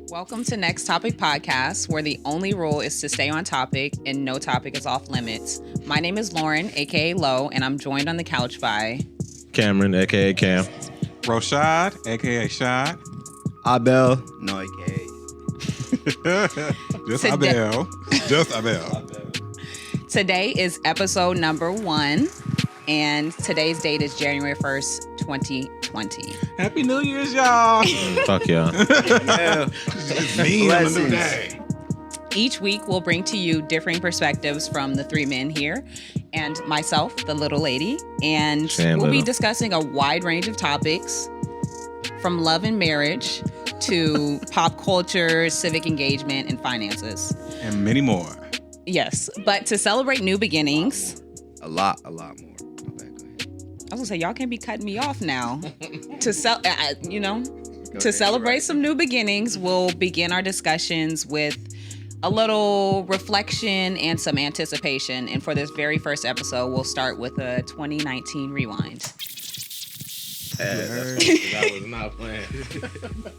Welcome to Next Topic Podcast, where the only rule is to stay on topic and no topic is off limits. My name is Lauren, aka Lo, and I'm joined on the couch by Cameron, aka Cam. Roshad, aka Shad. Abel, no aka. Just Today- Abel. Just Abel. Today is episode number 1, and today's date is January 1st, 2020. Happy New Year's, y'all. Fuck y'all. Yeah. Me on a new Blessings. day. Each week, we'll bring to you differing perspectives from the 3 men here and myself, the little lady. And Shan we'll be Little. discussing a wide range of topics from love and marriage to pop culture, civic engagement, and finances. And many more. Yes, but to celebrate new beginnings, A lot more. My bad, go ahead. I was gonna say, y'all can't be cutting me off now. To celebrate some new beginnings, we'll begin our discussions with a little reflection and some anticipation. And for this very first episode, we'll start with a 2019 rewind. That was not planned.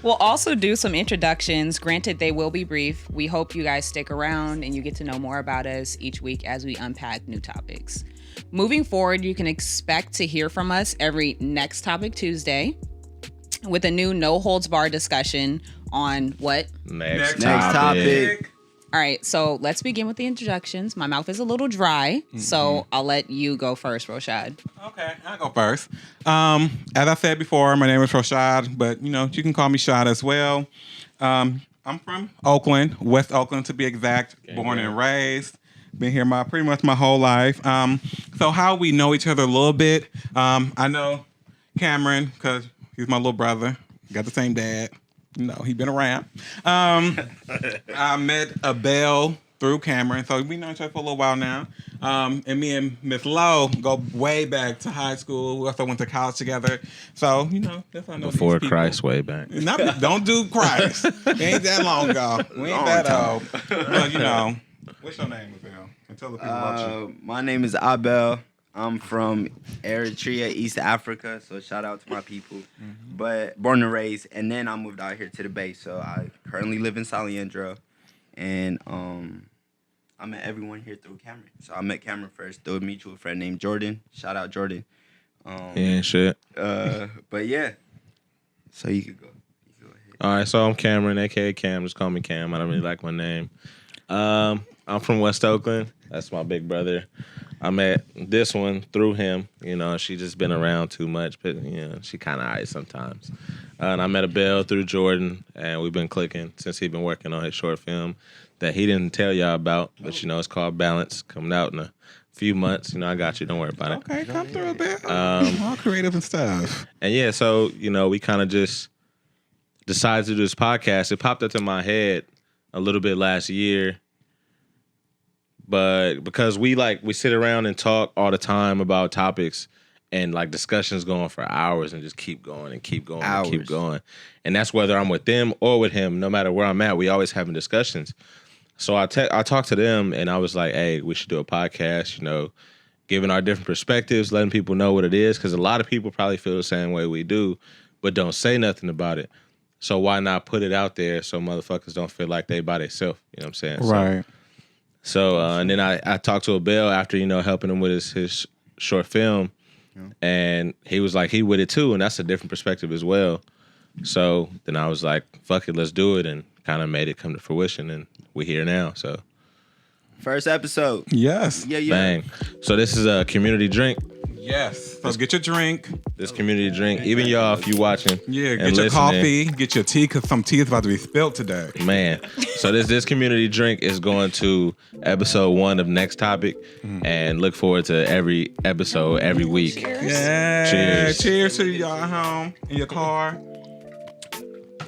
We'll also do some introductions. Granted, they will be brief. We hope you guys stick around and you get to know more about us each week as we unpack new topics. Moving forward, you can expect to hear from us every Next Topic Tuesday with a new no holds bar discussion on what? Next topic. All right, so let's begin with the introductions. My mouth is a little dry, so I'll let you go first, Roshad. Okay, I'll go first. As I said before, my name is Roshad, but you can call me Shad as well. I'm from Oakland, West Oakland to be exact, born and raised. Been here pretty much my whole life. So how we know each other a little bit. I know Cameron because he's my little brother. Got the same dad. He been around. I met Abel through Cameron, so we know each other for a little while now. And me and Miss Lowe go way back to high school. We also went to college together. So, that's how I know Before these people. Christ, way back. Don't do Christ. It ain't that long ago. We ain't that old. But, what's your name, Abel? And tell the people about you. My name is Abel. I'm from Eritrea, East Africa, so shout out to my people. But born and raised, and then I moved out here to the Bay, so I currently live in Saliendro, and I met everyone here through Cameron. So I met Cameron first through a mutual friend named Jordan. Shout out Jordan. Yeah, shit. But yeah, so you could go. Ahead. All right, so I'm Cameron, aka Cam. Just call me Cam. I don't really like my name. I'm from West Oakland. That's my big brother. I met this one through him. She just been around too much, but she kind of eyes sometimes. And I met Abel through Jordan, and we've been clicking since he's been working on his short film that he didn't tell y'all about, but it's called Balance, coming out in a few months. I got you. Don't worry about it. Okay, come through, Abel. All creative and stuff. And yeah, so we kind of just decided to do this podcast. It popped up in my head a little bit last year. But because we sit around and talk all the time about topics and discussions going for hours and just keep going and keep going and keep going. And that's whether I'm with them or with him, no matter where I'm at, we always having discussions. So I talked to them and I was like, hey, we should do a podcast, giving our different perspectives, letting people know what it is. Because a lot of people probably feel the same way we do, but don't say nothing about it. So why not put it out there so motherfuckers don't feel like they by themselves? You know what I'm saying? Right. So and then I talked to Abel after, helping him with his short film. And he was like, he with it too. And that's a different perspective as well. So then I was like, fuck it, let's do it. And kind of made it come to fruition. And we're here now. So First episode. Yes. Yeah. bang. So this is a community drink. Yes. So get your drink. This community drink. Even y'all, if you watching. Yeah, and get your listening, coffee, get your tea, because some tea is about to be spilled today. Man. So this community drink is going to episode 1 of Next Topic. And look forward to every episode every week. Yeah. Cheers. Cheers to y'all at home, in your car.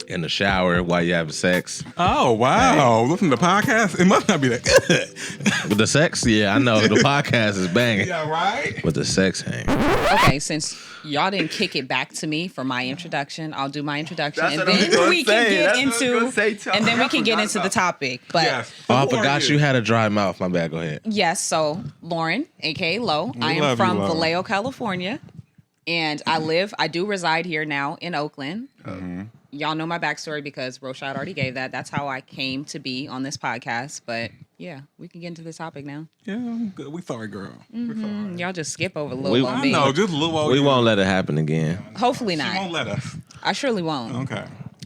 In the shower while you're having sex. Oh, wow. Listen to the podcast. It must not be that good. With the sex? Yeah, I know. The podcast is banging. Yeah, right? With the sex hang. Okay, since y'all didn't kick it back to me for my introduction, I'll do my introduction, That's and what I was then gonna we say. can get That's what I was into, gonna say, too. and then we I can get forgot into the about- topic. But Yes. Oh, I Who are forgot you had a dry mouth. My bad. Go ahead. yes, so Lauren, aka Lo, I am love you, from Lo. Vallejo, California. And I do reside here now in Oakland. Y'all know my backstory because Roshad already gave that. That's how I came to be on this podcast. But yeah, we can get into this topic now. Yeah, I'm good. We sorry, girl. We sorry. Y'all just skip over Lil I B. know, just Lil Wayne. We won't let it happen again. Hopefully She not. won't let us. I surely won't. Okay.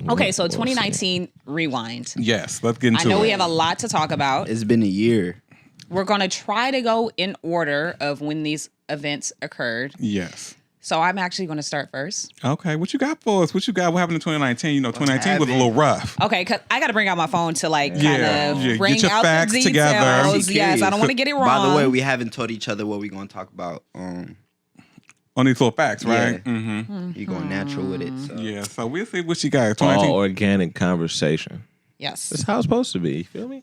Okay, so 2019 rewind. Yes, let's get into it. I know we have a lot to talk about. It's been a year. We're going to try to go in order of when these events occurred. Yes. So I'm actually going to start first. Okay, what you got for us? What you got? What happened in 2019? You know, 2019 was a little rough. Okay, because I got to bring out my phone to like kind Yeah, of yeah, bring get your out facts the together. details. Yes, I don't want to get it wrong. By the way, we haven't told each other what we're going to talk about. On these little facts, right? Yeah. Mm-hmm. You're going natural with it. So. Yeah, so we'll see what you got. All 2019. organic conversation. Yes. That's how it's supposed to be. You feel me?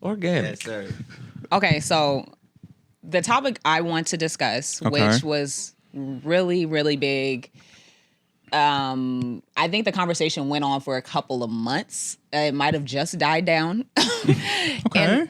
Organic. Yes, sir. Okay, so the topic I want to discuss, Okay. which was really, really big. I think the conversation went on for a couple of months. It might have just died down. Okay.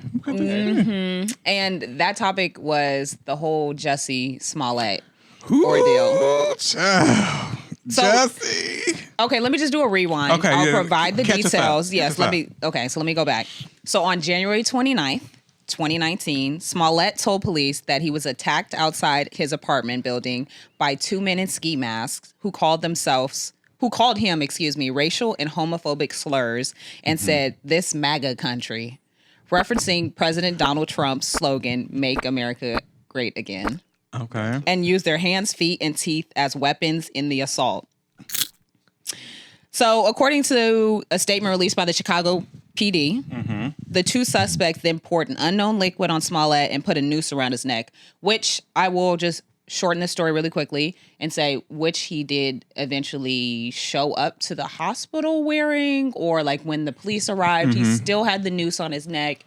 And that topic was the whole Jussie Smollett Ooh, ordeal. child. So- Jesse. Okay, let me just do a rewind. Okay, I'll yeah. provide the Catch us up. details. Catch Yes, us let up. me. Okay, so let me go back. So on January 29th, 2019, Smollett told police that he was attacked outside his apartment building by two men in ski masks who called him, racial and homophobic slurs and said, "This MAGA country," referencing President Donald Trump's slogan, "Make America Great Again," Okay. and used their hands, feet, and teeth as weapons in the assault. So, according to a statement released by the Chicago PD, the two suspects then poured an unknown liquid on Smollett and put a noose around his neck, which I will just shorten the story really quickly and say which he did eventually show up to the hospital wearing, or like when the police arrived, he still had the noose on his neck.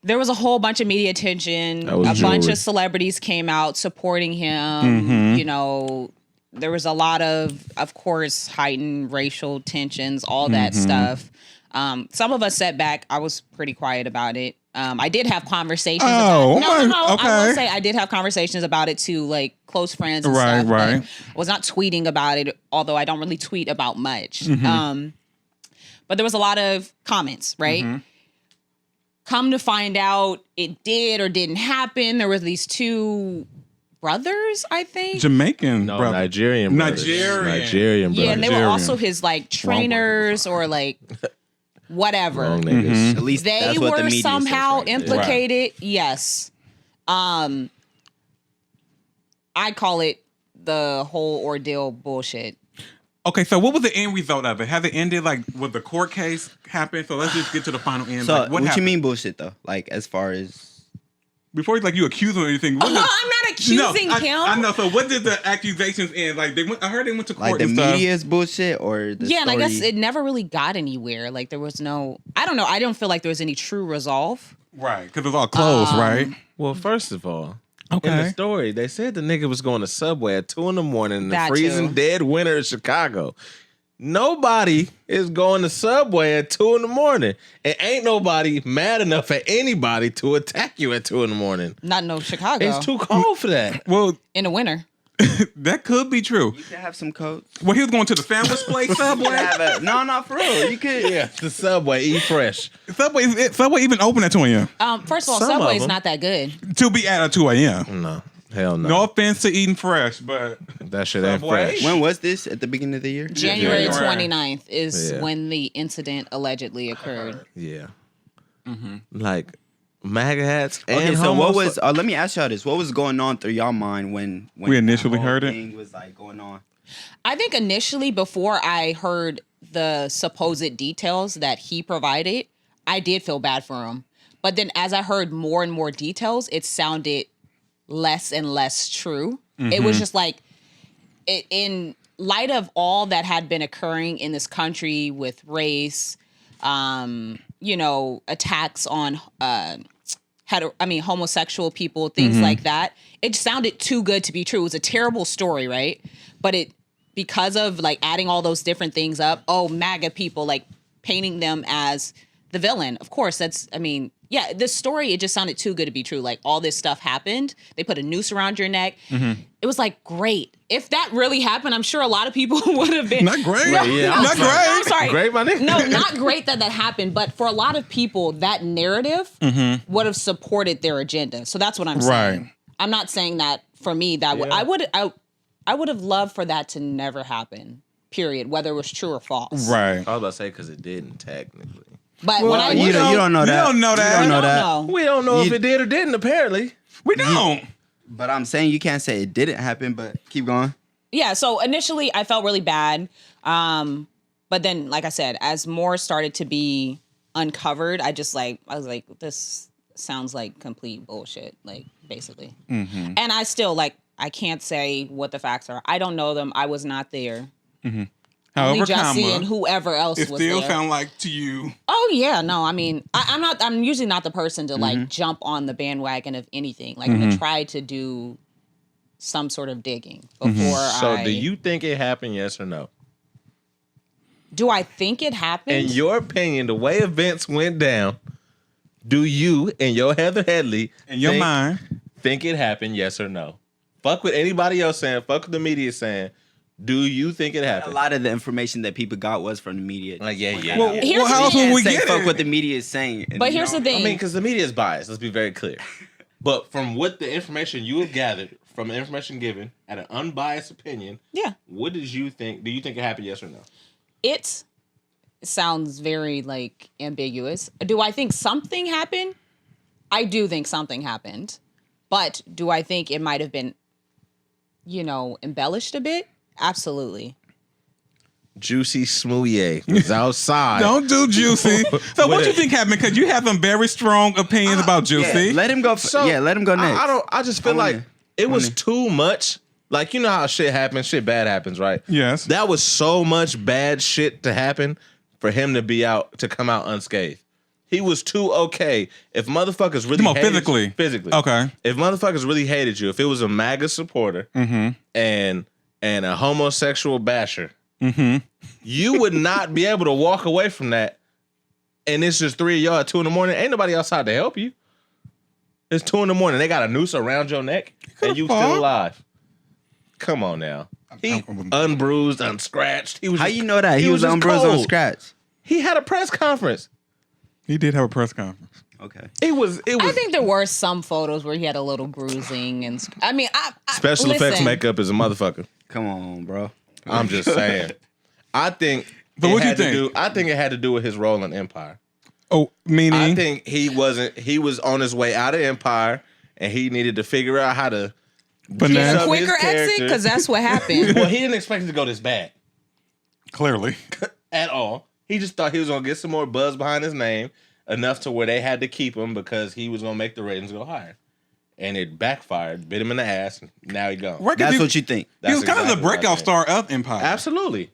There was a whole bunch of media attention. That was A bunch jewelry. of celebrities came out supporting him. You know, there was a lot of course, heightened racial tensions, all that stuff. Some of us sat back. I was pretty quiet about it. I did have conversations. Oh, about it. No. okay. I will say I did have conversations about it to like close friends and Right, stuff. right. But I was not tweeting about it, although I don't really tweet about much. But there was a lot of comments, right? Come to find out, it did or didn't happen. There were these two brothers, I think. Jamaican, No, brother. Nigerian brothers. Nigerian brothers. Yeah, and they were Nigerian. also his like trainers or like whatever. Wrong niggas. At least They that's what the were media says somehow right there. implicated. Yes. I call it the whole ordeal bullshit. Okay, so what was the end result of it? Has it ended like with the court case happened? So let's just get to the final end. So Like, what you happened? mean bullshit though? Like as far as Before like you accuse him of anything. What Oh, did- I'm not accusing him. I know. So what did the accusations end? Like they went. I heard they went to court like the and stuff. media's bullshit or the Yeah, and I guess story? it never really got anywhere. Like there was no, I don't know. I don't feel like there was any true resolve. Right, because it was all closed, right? Well, first of all, in the Okay. story, they said the nigga was going to Subway at 2 a.m. in the That freezing too. dead winter of Chicago. Nobody is going to Subway at 2 a.m. And ain't nobody mad enough at anybody to attack you at 2 a.m. Not no Chicago It's too cold for that. Well, in the winter. that could be true. You could have some coats. Well, he was going to the sandwich place, You Subway. could have no, for real. You could. Yeah, the Subway, eat fresh. Subway even open at 2 a.m. First of all, Some of Subway's them. not that good. To be at 2 a.m. No, hell no. No offense to eating fresh, but That shit ain't Subway? fresh. When was this? At the beginning of the year? January January. 29th is Yeah. when the incident allegedly occurred. Yeah. Like MAGA hats and Okay, so what homos- was? Let me ask y'all this: what was going on through y'all mind when We initially that whole heard it? thing was like going on? I think initially, before I heard the supposed details that he provided, I did feel bad for him. But then as I heard more and more details, it sounded less and less true. It was just like, in light of all that had been occurring in this country with race, attacks on homosexual people, things like that. It sounded too good to be true. It was a terrible story, right? But because of like adding all those different things up, MAGA people, like painting them as the villain. Of course, yeah, the story, it just sounded too good to be true. Like, all this stuff happened. They put a noose around your neck. It was like, great. If that really happened, I'm sure a lot of people would have been Not great. No, Yeah, no, not no, great. I'm sorry. Great, my nigga. No, not great that happened, but for a lot of people, that narrative would have supported their agenda. So that's what I'm saying. Right. I'm not saying that for me that Yeah. I would have loved for that to never happen. Period. Whether it was true or false. Right. I was about to say because it didn't technically. But Well, when I you don't know You that. don't know that. You don't know I that. don't know. We don't know if You- it did or didn't. Apparently, We don't. But I'm saying you can't say it didn't happen. But keep going. Yeah, so initially I felt really bad. But then, like I said, as more started to be uncovered, I was like, this sounds like complete bullshit, like, basically. And I still, like, I can't say what the facts are. I don't know them. I was not there. Only However, Jesse and whoever else it was still there. sound like to you. Oh yeah, no, I mean, I'm usually not the person to like jump on the bandwagon of anything. Like, I'm gonna try to do some sort of digging before so do you think it happened? Yes or no? Do I think it happened? In your opinion, the way events went down, do you and your Heather Headley In your mind. think it happened? Yes or no? Fuck what anybody else saying. Fuck what the media saying. Do you think it A happened? lot of the information that people got was from the media. Like, yeah. Well, Here's well, how the else thing. would we Say get fuck it? what the media is saying. And, But you here's know, the thing. I mean, because the media is biased. Let's be very clear. But from what the information you have gathered, from the information given, at an unbiased opinion, yeah, what did you think? Do you think it happened? Yes or no? it sounds very like ambiguous. Do I think something happened? I do think something happened, but do I think it might have been, embellished a bit? Absolutely. Juicy Smouye was outside. Don't do Juicy. So what do you think happened? Because you have some very strong opinions about Juicy. Yeah, let him go. Let him go next. I just feel I like wanna- it was too much. Like, you know how shit happens, shit bad happens, right? Yes. That was so much bad shit to happen for him to come out unscathed. He was too okay. If motherfuckers really Come on, hated physically. you, Okay. If motherfuckers really hated you, if it was a MAGA supporter and a homosexual basher, you would not be able to walk away from that. And it's just 3 of y'all at 2 in the morning. Ain't nobody outside to help you. It's 2 in the morning. They got a noose around your neck and you fought. still alive. Come on now. He unbruised, unscratched. He was How just- you know that? He was just unbruised on cold. scratch. He had a press conference. He did have a press conference. Okay. It was I think there were some photos where he had a little bruising and I mean, special effects listen, makeup is a motherfucker. Come on, bro. I'm just saying. I think But it what you had to think? do- I think it had to do with his role in Empire. Oh, meaning? I think he was on his way out of Empire and he needed to figure out how to Finesse. up his quicker exit character. because that's what happened. Well, he didn't expect it to go this bad Clearly. at all. He just thought he was gonna get some more buzz behind his name, enough to where they had to keep him because he was gonna make the ratings go higher. And it backfired, bit him in the ass, and now he gone. Right, 'cause That's he- what you think. He was That's kind of the exactly what I breakout think. star of Empire. Absolutely.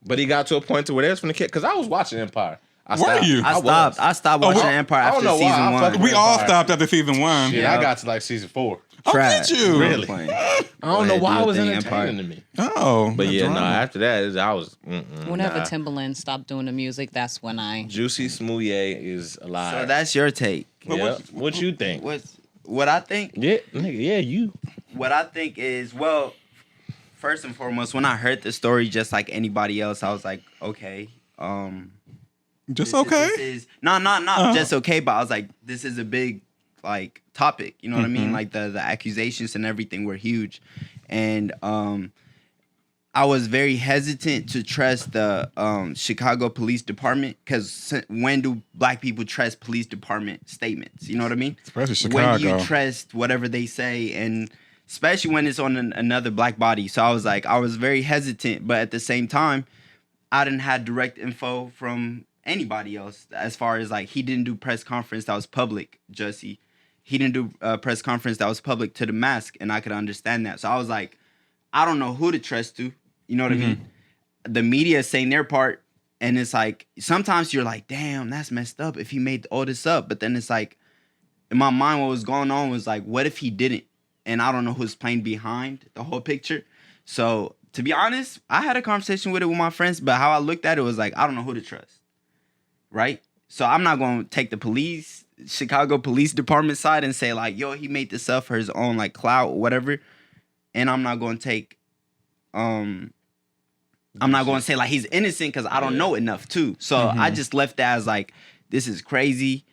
But he got to a point to where there's from the kid because I was watching Empire. I Were stopped. you? I was. stopped Oh, watching well, Empire I don't after know why. season I one. fucking We all Empire. stopped after season 1. Shit, Yeah. I got to like season 4. Oh, Trash. did you? Really? Playing. I don't know ahead, why do it was your thing, entertaining Empire. to me. Oh. But yeah, no, drama. after that, I was. Whenever nah. Timbaland stopped doing the music, that's when I. Juicy Smouye is alive. So that's your take. yeah. What you think? What I think? Yeah, nigga, yeah, you. What I think is, well, first and foremost, when I heard the story, just like anybody else, I was like, okay, Just this okay. is not just okay, but I was like, this is a big like topic. You know what I mean? Like the accusations and everything were huge, and I was very hesitant to trust the Chicago Police Department because when do black people trust police department statements? You know what I mean? Especially When do Chicago. you trust whatever they say, and especially when it's on another black body. So I was very hesitant, but at the same time, I didn't have direct info from anybody else as far as like he didn't do press conference that was public, Jussie. He didn't do a press conference that was public to the mask, and I could understand that. So I was like, I don't know who to trust to. You know what I mean? The media is saying their part, and it's like sometimes you're like, damn, that's messed up if he made all this up. But then it's like, in my mind, what was going on was like, what if he didn't? And I don't know who's playing behind the whole picture. So to be honest, I had a conversation with it with my friends, but how I looked at it was like, I don't know who to trust. Right? So I'm not going to take the police Chicago Police Department side and say like, yo, he made this up for his own like clout or whatever, and I'm not going to take, I'm not going to say like he's innocent because I don't know enough too. So I just left that as like, this is crazy.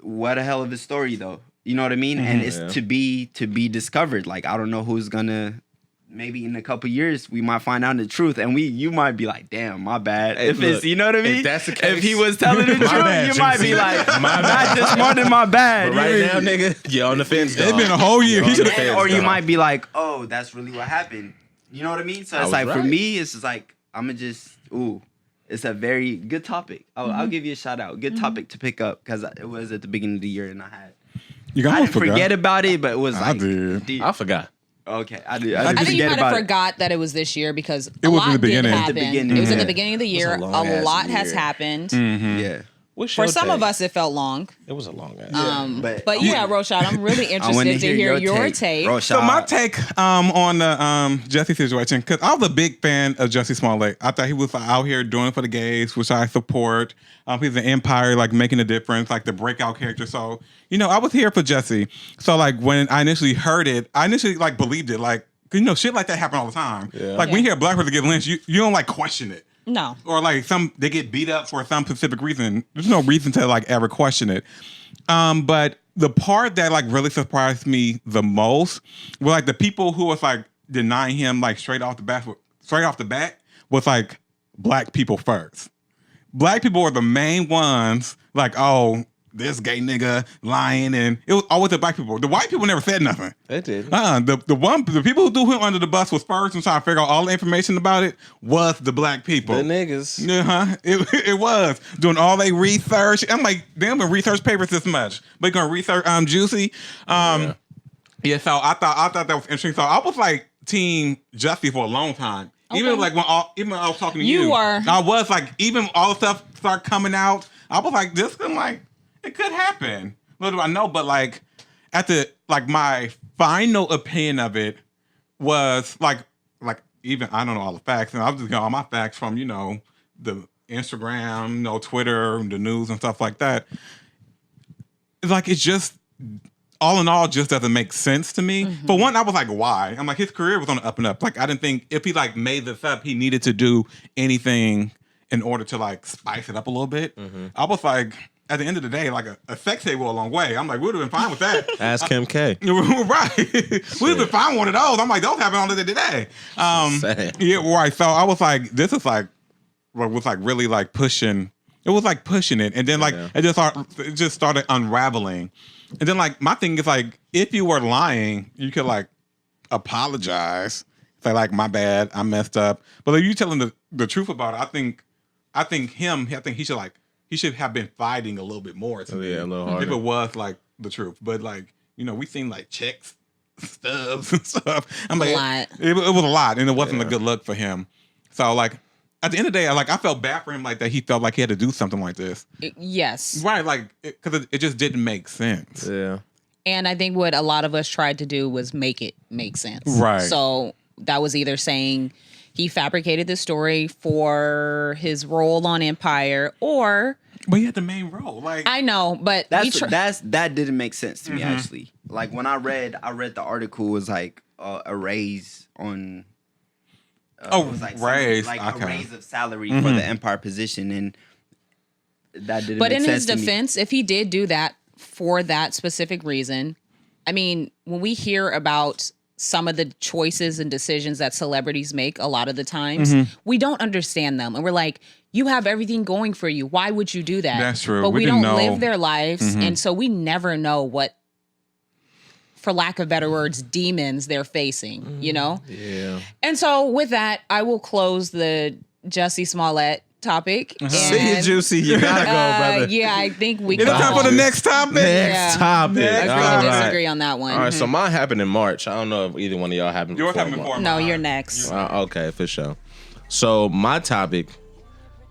What a hell of a story though. You know what I mean? And it's to be discovered. Like, I don't know who's gonna. Maybe in a couple years we might find out the truth, and you might be like, "Damn, my bad." Hey, if look, it's, you know what I mean? if that's the case, if he was telling the truth, bad, you might be like, "Not just more than my bad." But right now, nigga, you're on the fence. It's been a whole year. He should have. or you might be like, "Oh, that's really what happened." You know what I mean? So it's like for me, it's just like I'm gonna just It's a very good topic. I'll give you a shout out. Good topic to pick up because it was at the beginning of the year, and I didn't forget about it, but it was like did. I forgot. Okay, I did. I think you forget might about have it. forgot that it was this year because It a was in lot the beginning. did At happen. the beginning, It was at yeah. the beginning of the year. a A long-ass lot has year. happened. Yeah. What's For your some take? of us, it felt long. It was a long ass. But Yeah, Roshad, I'm really I want interested to hear your take. Roshad. So my take on the Jesse situation, because I was a big fan of Jussie Smollett. I thought he was out here doing it for the gays, which I support. He's an empire, like making a difference, like the breakout character. So, I was here for Jesse. So like when I initially heard it, I initially like believed it. Like, shit like that happen all the time. Yeah. Like when you hear a black person get lynched, you don't like question it. No. Or like they get beat up for some specific reason. There's no reason to like ever question it. But the part that like really surprised me the most were like the people who was like denying him like straight off the bat was like black people first. Black people were the main ones like, oh, this gay nigga lying, and it was always the black people. The white people never said nothing. They did. The people who threw him under the bus was first and trying to figure out all the information about it was the black people. The niggas. It was doing all they research. I'm like, they haven't researched papers this much, but gonna research Juicy. Yeah. So I thought that was interesting. So I was like team Jussie for a long time. Even like when I was talking to you, I was like, even all the stuff started coming out. I was like, this can like. It could happen. Little do I know, but like my final opinion of it was like even I don't know all the facts, and I was just getting all my facts from the Instagram, Twitter, the news and stuff like that. It's like it's just all in all just doesn't make sense to me. Mm-hmm. For one, I was like, why? I'm like his career was on the up and up. Like I didn't think if he like made this up, he needed to do anything in order to like spice it up a little bit. Mm-hmm. I was like. At the end of the day, like a sex tape will a long way. I'm like, we'd have been fine with that. Ask Kim K. Right. We'd have been fine with one of those. I'm like, those happen all day today. Yeah, right. So I was like, this is like, what was like really like pushing. It was like pushing it. And then like, it just started unraveling. And then like, my thing is like, if you were lying, you could like apologize. Say like, my bad, I messed up. But if you telling the truth about it, I think he should have been fighting a little bit more to me a little harder. if it was like the truth. But like, we seen like checks, stubs and stuff. I'm like, it was a lot, and it wasn't a good look for him. So like, at the end of the day, I felt bad for him, like that he felt like he had to do something like this. Yes. Right, like because it just didn't make sense. Yeah. And I think what a lot of us tried to do was make it make sense. Right. So that was either saying he fabricated the story for his role on Empire, but he had the main role. Like I know, but that didn't make sense to me actually. Like when I read the article was like a raise on. Raise, like okay. A raise of salary for the Empire position, and that didn't. But make in sense his to me. defense, if he did do that for that specific reason, I mean, when we hear about some of the choices and decisions that celebrities make a lot of the times, we don't understand them. And we're like, you have everything going for you. Why would you do that? That's true. But we don't didn't know. live their lives. And so we never know what, for lack of better words, demons they're facing, Yeah. And so with that, I will close the Jussie Smollett topic. See you, Juicy. You gotta go, brother. Yeah, I think we Is it can time for the next topic? Next topic. agree All to right. disagree on that one. All right, so mine happened in March. I don't know if either one of y'all happened Yours before. happened before. No, you're next. Okay, for sure. So my topic,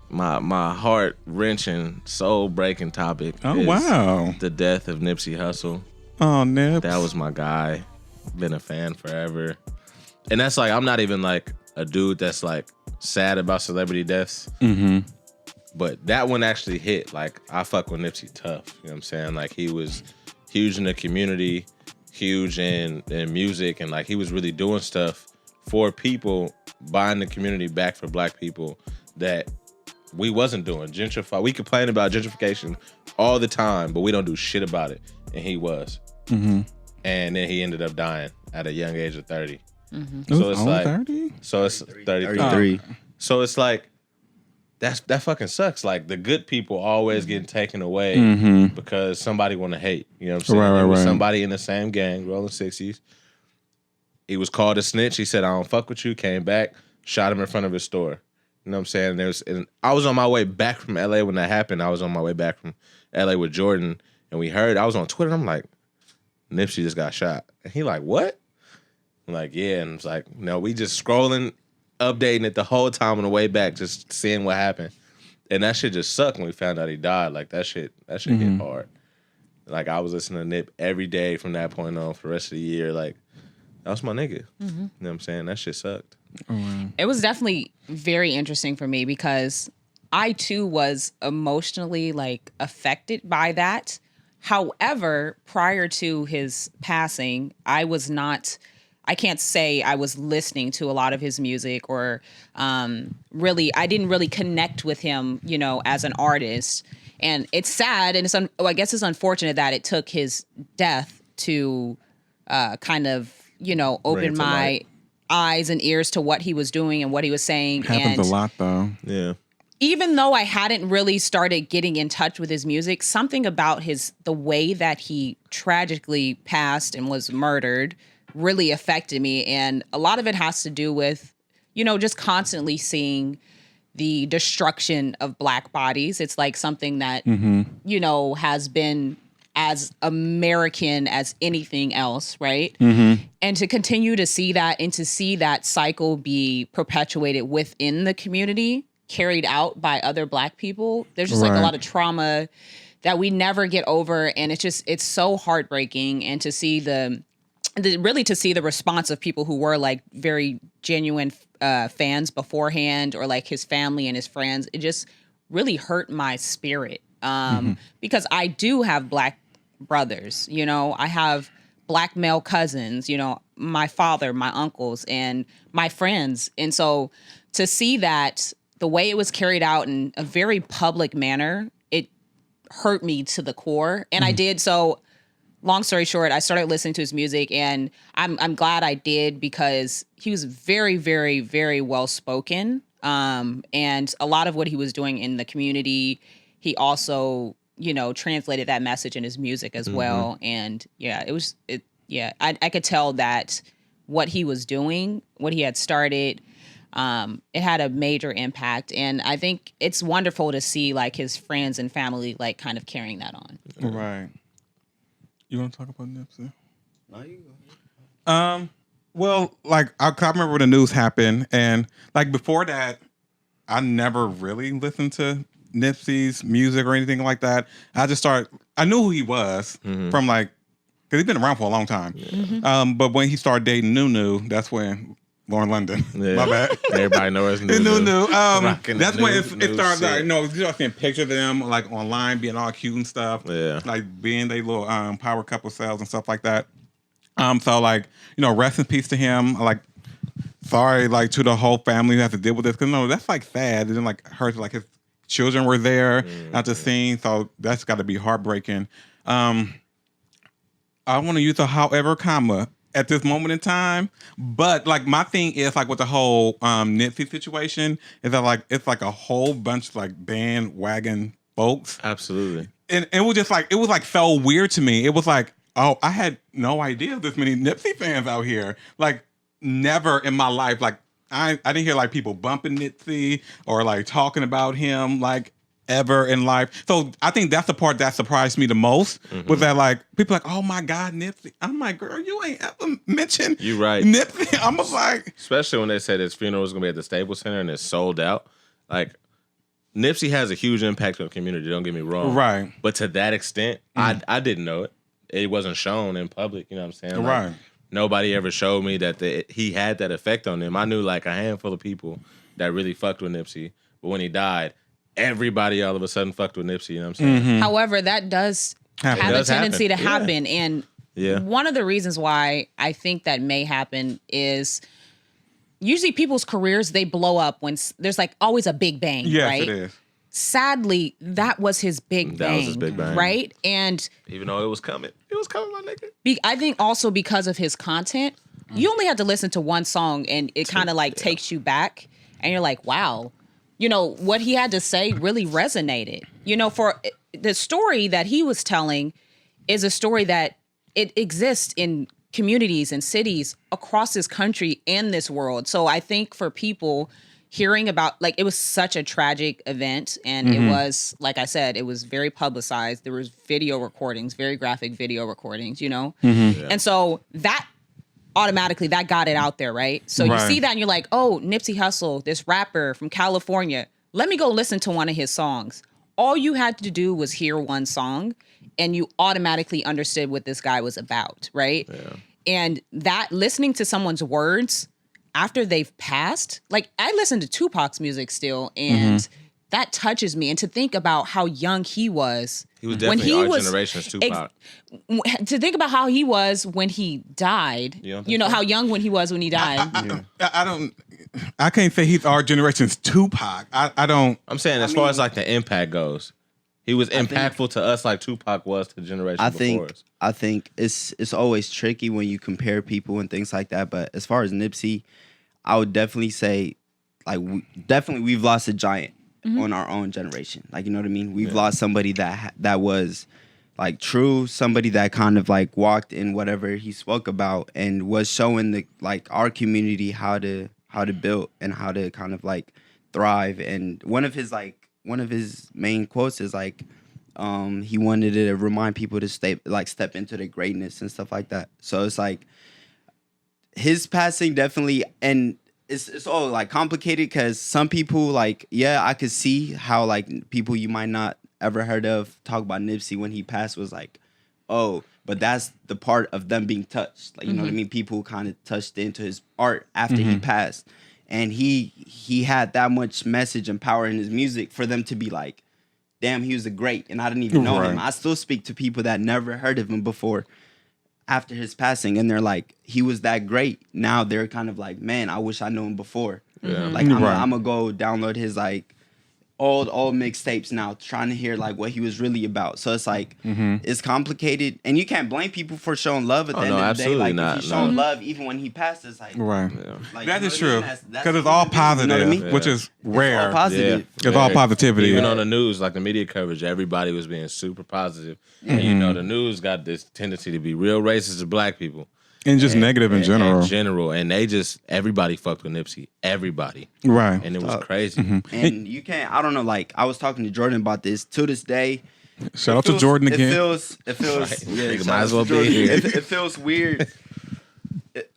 my heart wrenching, soul breaking topic. Oh, is wow. the death of Nipsey Hussle. Oh, Nips. That was my guy. Been a fan forever. And that's like, I'm not even like a dude that's like sad about celebrity deaths. But that one actually hit. Like, I fuck with Nipsey tough. You know what I'm saying? Like, he was huge in the community, huge in music, and like he was really doing stuff for people, buying the community back for black people that we wasn't doing. We complain about gentrification all the time, but we don't do shit about it. And he was. Mm-hmm. And then he ended up dying at a young age of 30. Mm-hmm. So it's like 30? So it's 33. So it's like that fucking sucks. Like, the good people always getting taken away because somebody want to hate. You know what I'm saying? Right, was somebody in the same gang, Rolling 60s. He was called a snitch. He said, I don't fuck with you. Came back, shot him in front of his store. You know what I'm saying? And I was on my way back from LA when that happened. I was on my way back from LA with Jordan, and I was on Twitter, and I'm like, Nipsey just got shot. And he like, what? I'm like, yeah. And it's like, no, we just scrolling, updating it the whole time on the way back, just seeing what happened. And that shit just sucked when we found out he died. Like, that shit hit hard. Like, I was listening to Nip every day from that point on for the rest of the year. Like, that was my nigga. You know what I'm saying? That shit sucked. It was definitely very interesting for me because I too was emotionally like affected by that. However, prior to his passing, I can't say I was listening to a lot of his music or I didn't really connect with him, you know, as an artist. And it's sad, and I guess it's unfortunate that it took his death to kind of, you know, open my eyes and ears to what he was doing and what he was saying. Happens a lot, though. Yeah. Even though I hadn't really started getting in touch with his music, something about the way that he tragically passed and was murdered really affected me. And a lot of it has to do with, you know, just constantly seeing the destruction of black bodies. It's like something that, you know, has been as American as anything else, right? And to continue to see that and to see that cycle be perpetuated within the community, carried out by other black people, there's just like a lot of trauma that we never get over. And it's so heartbreaking. And to see to see the response of people who were like very genuine fans beforehand, or like his family and his friends, it just really hurt my spirit. Because I do have black brothers, you know, I have black male cousins, you know, my father, my uncles, and my friends. And so to see that the way it was carried out in a very public manner, it hurt me to the core. And I did. So long story short, I started listening to his music, and I'm glad I did, because he was very, very, very well spoken. And a lot of what he was doing in the community, he also, you know, translated that message in his music as well. And yeah, I could tell that what he was doing, what he had started, it had a major impact. And I think it's wonderful to see like his friends and family like kind of carrying that on. Right. You want to talk about Nipsey? No, you go. Well, like I remember when the news happened, and like before that, I never really listened to Nipsey's music or anything like that. I knew who he was from like, because he's been around for a long time. Yeah. But when he started dating Nunu, that's when Lauren London. Yeah. My bad. Everybody knows Nunu. Nunu. That's when it started. Like, you start seeing pictures of them like online, being all cute and stuff. Yeah. Like being they little power couple cells and stuff like that. So like, you know, rest in peace to him. Like, sorry, like to the whole family who has to deal with this, because no, that's like sad. And then like hurt, like his children were there at the scene, so that's got to be heartbreaking. I want to use the however comma at this moment in time, but like my thing is like with the whole Nipsey situation is that like it's like a whole bunch of like bandwagon folks. Absolutely. And it was just like, it was like so weird to me. It was like, oh, I had no idea this many Nipsey fans out here. Like never in my life, like I didn't hear like people bumping Nipsey or like talking about him like ever in life. So I think that's the part that surprised me the most was that like people like, oh my God, Nipsey. I'm like, girl, you ain't ever mentioned you right. Nipsey. I'm like, especially when they said his funeral was gonna be at the Staples Center and it's sold out. Like Nipsey has a huge impact on the community. Don't get me wrong, right? But to that extent, I didn't know it. It wasn't shown in public. You know what I'm saying? Like, right. Nobody ever showed me that he had that effect on them. I knew like a handful of people that really fucked with Nipsey, but when he died, everybody all of a sudden fucked with Nipsey. You know what I'm saying? However, that does Happen. have It a does tendency happen. to happen. And Yeah. one of the reasons why I think that may happen is usually people's careers, they blow up when there's like always a big bang, Yes, right? it is. Sadly, that was his big bang. That was his big bang. Right? And Even though it was coming, my nigga. I think also because of his content, you only have to listen to one song and it kind of like takes you back and you're like, wow, you know, what he had to say really resonated. You know, for the story that he was telling is a story that it exists in communities and cities across this country and this world. So I think for people hearing about, like, it was such a tragic event and it was, like I said, it was very publicized. There was video recordings, very graphic video recordings, you know? And so that automatically, that got it out there, right? So you Right. see that and you're like, oh, Nipsey Hussle, this rapper from California, let me go listen to one of his songs. All you had to do was hear one song and you automatically understood what this guy was about, right? And that listening to someone's words after they've passed, like I listen to Tupac's music still and that touches me. And to think about how young he was. He was definitely our generation's Tupac. To think about how he was when he died, You don't think you know, so? how young when he was when he died. I can't say he's our generation's Tupac. I don't. I'm saying as far as like the impact goes, he was impactful to us like Tupac was to the generation before us. I think it's always tricky when you compare people and things like that. But as far as Nipsey, I would definitely say, like, we've lost a giant on our own generation. Like, you know what I mean? We've lost somebody that was like true, somebody that kind of like walked in whatever he spoke about and was showing the like our community how to build and how to kind of like thrive. And one of his main quotes is like, he wanted to remind people to step into their greatness and stuff like that. So it's like his passing definitely, and it's all like complicated because some people like, yeah, I could see how like people you might not ever heard of talk about Nipsey when he passed was like, oh, but that's the part of them being touched. Like, you know what I mean? People kind of touched into his art after he passed. And he had that much message and power in his music for them to be like, damn, he was a great. And I didn't even know him. I still speak to people that never heard of him before after his passing. And they're like, he was that great. Now they're kind of like, man, I wish I knew him before. Like, I'm going to go download his like old mixtapes now, trying to hear like what he was really about. So it's like, it's complicated. And you can't blame people for showing love at the end of the day. Like, if you showing love, even when he passed, it's like, like, That you is know what I true. mean? That's Because it's all positive, you know what I mean? which is rare. all positive. It's all positivity. Even on the news, like the media coverage, everybody was being super positive. And you know, the news got this tendency to be real racist to black people. And just negative in general. And they just, everybody fucked with Nipsey. Everybody. Right. And it was crazy. And you can't, I don't know, like, I was talking to Jordan about this. To this day, Shout out to Jordan again. It feels Right. yeah, Nigga shout might out as to well be Jordan. here. It feels weird.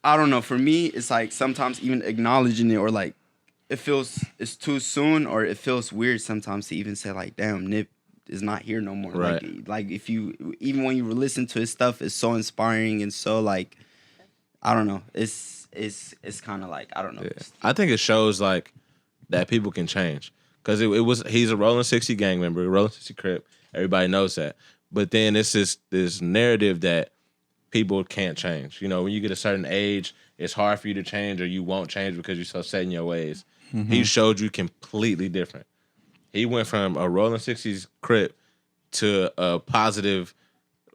I don't know. For me, it's like sometimes even acknowledging it or like it's too soon, or it feels weird sometimes to even say like, damn, Nip is not here no more. Right. Like if you, even when you listen to his stuff, it's so inspiring and so like, I don't know. It's kind of like, I don't know. Yeah. I think it shows like that people can change. Because he's a Rolling 60 gang member, a Rolling 60 Crip. Everybody knows that. But then it's this narrative that people can't change. You know, when you get a certain age, it's hard for you to change or you won't change because you're so set in your ways. He showed you completely different. He went from a Rolling 60s Crip to a positive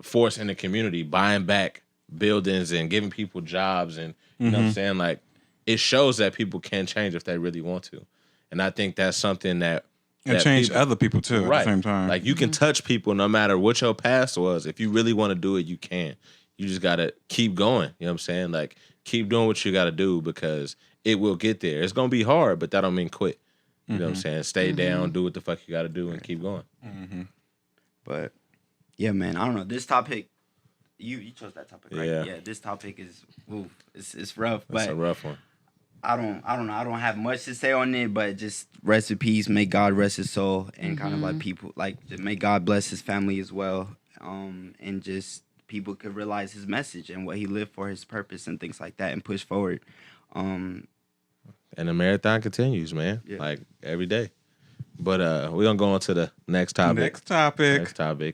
force in the community, buying back buildings and giving people jobs. And you know what I'm saying? Like, it shows that people can change if they really want to. And I think that's something that change other people too right. at the same time. Like, you can touch people no matter what your past was. If you really want to do it, you can. You just got to keep going. You know what I'm saying? Like, keep doing what you got to do because it will get there. It's going to be hard, but that don't mean quit. You know what I'm saying? Stay down, do what the fuck you got to do, and keep going. But yeah, man, I don't know. This topic, you chose that topic, right? Yeah. This topic is, it's rough. That's but a rough one. I don't know. I don't have much to say on it, but just rest in peace. May God rest his soul, and kind of like people, like, may God bless his family as well. And just people could realize his message and what he lived for, his purpose and things like that, and push forward. And the marathon continues, man. Yeah. Like, every day. But we're gonna go on to the next topic. Next topic.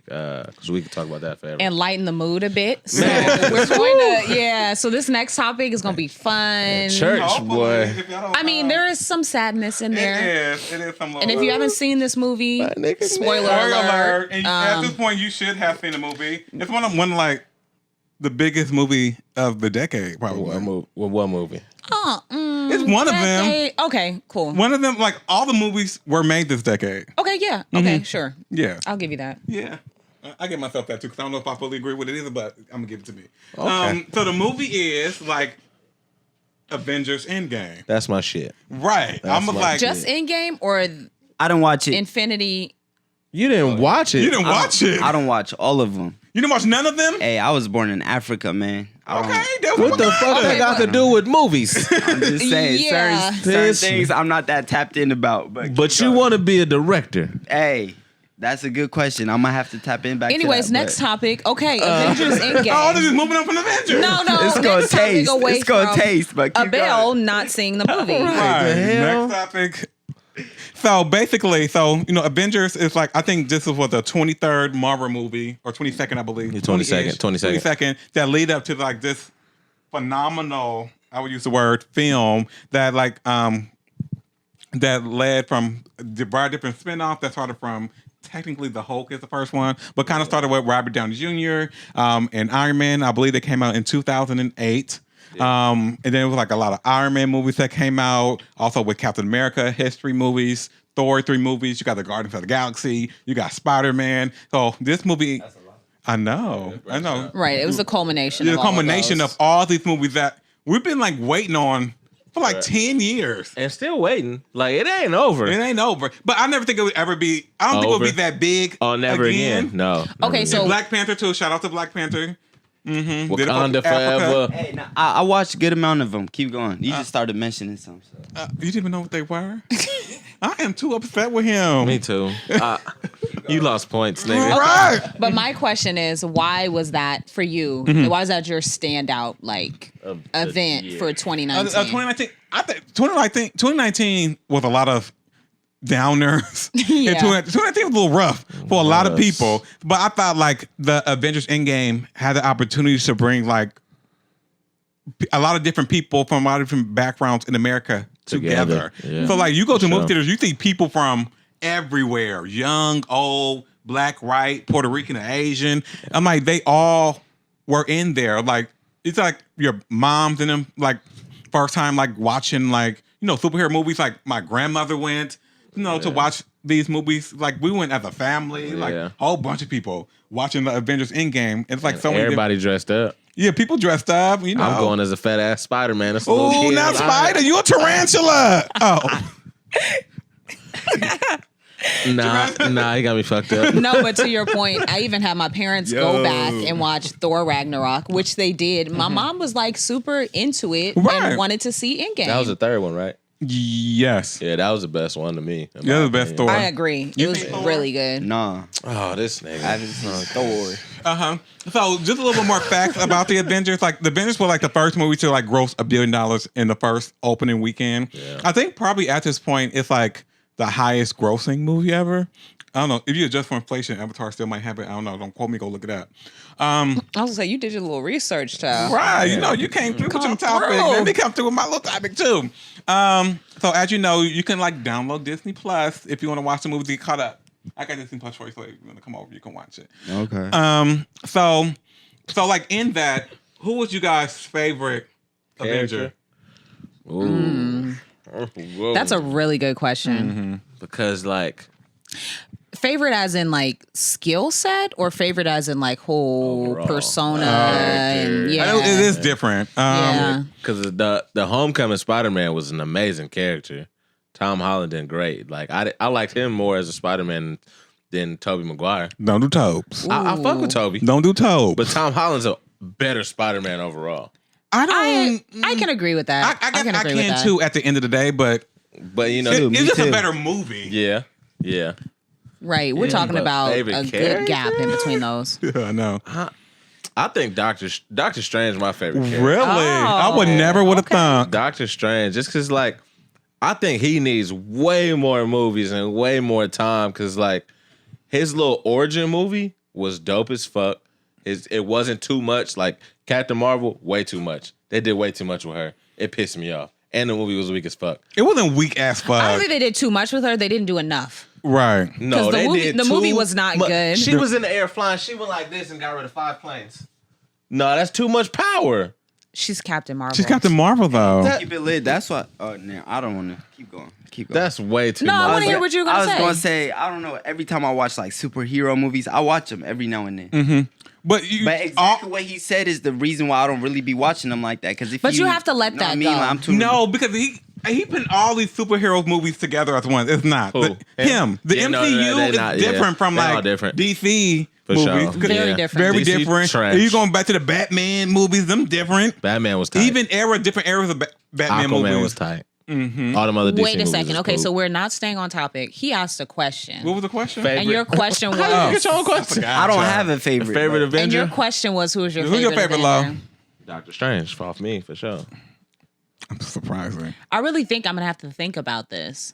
Because we can talk about that forever. And lighten the mood a bit. So we're going to, so this next topic is going to be fun. Church, Hopefully, boy. if y'all don't I mean, there is some sadness in there. It is some And if you haven't seen this movie, nigga, spoiler Spoiler alert. alert. And at this point, you should have seen the movie. It's one like the biggest movie of the decade, probably. What movie? It's one of them. Decade. Okay, cool. One of them, like all the movies were made this decade. Okay, yeah. Okay, sure. Yeah. I'll give you that. Yeah. I give myself that too, because I don't know if I fully agree with it either, but I'm going to give it to me. Okay. So the movie is like Avengers Endgame. That's my shit. Right. That's I'm my- like, Just Endgame or I don't watch it. Infinity? You didn't watch it. you didn't watch it. I don't watch all of them. You didn't watch none of them? Hey, I was born in Africa, man. I don't- Okay. That was What the fuck Okay, that got to do with movies? I'm just saying, Yeah. certain This- things I'm not that tapped in about. But But you want to be a director. Hey, that's a good question. I'm gonna have to tap in back. Anyways, to that, next but- topic. Okay, Avengers Oh, they're Endgame. just moving on from Avengers. No, It's gonna next topic taste. away It's gonna from taste. But keep Abel going. not seeing the movie. Right. the hell? Next topic. So basically, Avengers is like, I think this is what the 23rd Marvel movie, or 22nd, I believe. 22nd, 22nd, that lead up to like this phenomenal, I would use the word, film that like that led from the variety different spinoffs that started from technically the Hulk is the first one, but kind of started with Robert Downey Jr. And Iron Man. I believe they came out in 2008. And then it was like a lot of Iron Man movies that came out, also with Captain America history movies, Thor 3 movies. You got the Guardians of the Galaxy. You got Spider-Man. So this movie, I know. Right, it was a culmination. The of all of culmination those. of all these movies that we've been like waiting on for like 10 years. And still waiting. Like, it ain't over. It ain't over. But I never think it would ever be, I don't think it would Over? be that big. Oh, never again. No. Okay, never so- again. Black Panther too. Shout out to Black Panther. Mm-hmm. Wakanda forever. Hey, nah, I watched a good amount of them. Keep going. You just started mentioning some. So. You didn't even know what they were? I am too upset with him. Me too. You lost points, nigga. Right. But my question is, why was that for you? Mm-hmm. Why was that your standout like event year. for 2019? 2019. I think 2019 was a lot of downers. Yeah. And 2019 was a little rough for a lot of Was. people. But I thought like the Avengers Endgame had the opportunity to bring like a lot of different people from a lot of different backgrounds in America together. Yeah. So like you go to movie Sure. theaters, you see people from everywhere, young, old, black, white, Puerto Rican, or Asian. I'm like, they all were in there. Like it's like your moms and them like first time like watching like, superhero movies. Like my grandmother went, to watch these movies. Like we went as a family, like Yeah. a whole bunch of people watching the Avengers Endgame. It's like so many Everybody dressed up. yeah, people dressed up, I'm going as a fat ass Spider-Man. That's a little Oh, kid. not Spider, you a tarantula. Oh. Nah, he got me fucked up. No, but to your point, I even had my parents go Yo. back and watch Thor Ragnarok, which they did. My mom was like super into it Right. and wanted to see Endgame. That was the third one, right? Yes. Yeah, that was the best one to me. in Yeah, my the best opinion. Thor. I agree. It was really good. Nah, Oh, this nigga. I haven't seen Thor. Uh-huh. So just a little bit more facts about the Avengers. Like the Avengers were like the first movie to like gross $1 billion in the first opening weekend. Yeah. I think probably at this point it's like the highest grossing movie ever. I don't know. If you adjust for inflation, Avatar still might have it. I don't know. Don't quote me. Go look it up. I was gonna say you did your little research, child. Right. You came through with your Come topic. through. Let me come through with my little topic too. So as you know, you can like download Disney Plus if you want to watch the movies get caught up. I got Disney Plus for you, so if you want to come over, you can watch it. Okay. So like in that, who was you guys' favorite Avenger? Ooh. Whoa. That's a really good question. because like Favorite as in like skill set, or favorite as in like whole Overall. persona? Character. And, I know it yeah. is different. Yeah. because the Homecoming Spider-Man was an amazing character. Tom Holland did great. Like I liked him more as a Spider-Man than Tobey Maguire. Don't do Tobes. I fuck with Tobey, Don't do Tobes. but Tom Holland's a better Spider-Man overall. I don't. I can agree with that. I can agree with that. too at the end of the day, but But you know, it's me just a too. better movie. yeah. Right. We're Yeah, talking but about favorite a good gap in between those. Yeah, I know. I think Doctor Strange is my favorite character. Really? I would never would have thought. Doctor Strange, just because like I think he needs way more movies and way more time because, like, his little origin movie was dope as fuck. It wasn't too much. Like, Captain Marvel, way too much. They did way too much with her. It pissed me off. And the movie was weak as fuck. It wasn't weak as fuck. I don't think they did too much with her. They didn't do enough. Right. No, the they movie- did the too movie was not mu- good. She was in the air flying. She went like this and got rid of 5 planes. No, that's too much power. She's Captain Marvel. She's Captain Marvel though. Keep it lit. That's what. Oh, no, I don't want to keep going. Keep going. That's way too No, I much. wanna hear what you're gonna I was say. going to say, I don't know. Every time I watch like superhero movies, I watch them every now and then. But you, But exactly what he said is the reason why I don't really be watching them like that. Because if But you have to let know what that I mean? go. Like, I'm too no, because he put all these superhero movies together as one. It's not Who? him. The Yeah, no, MCU they're is not, yeah. different from They're all like different. DC For movies. sure. 'Cause Very Yeah. different. Very DC different. trash. You going back to the Batman movies? Them different. Batman was tight. Even different eras of Batman Aquaman movies. was tight. All them other DC Wait a movies second. was Okay, cool. so we're not staying on topic. He asked a question. What was the question? Favorite- And your question was Get your own question. I don't have a favorite. Favorite but- and Avenger? your question was who's your Who's your favorite favorite, Avenger? Lo? Doctor Strange, off me for sure. Surprising. I really think I'm gonna have to think about this.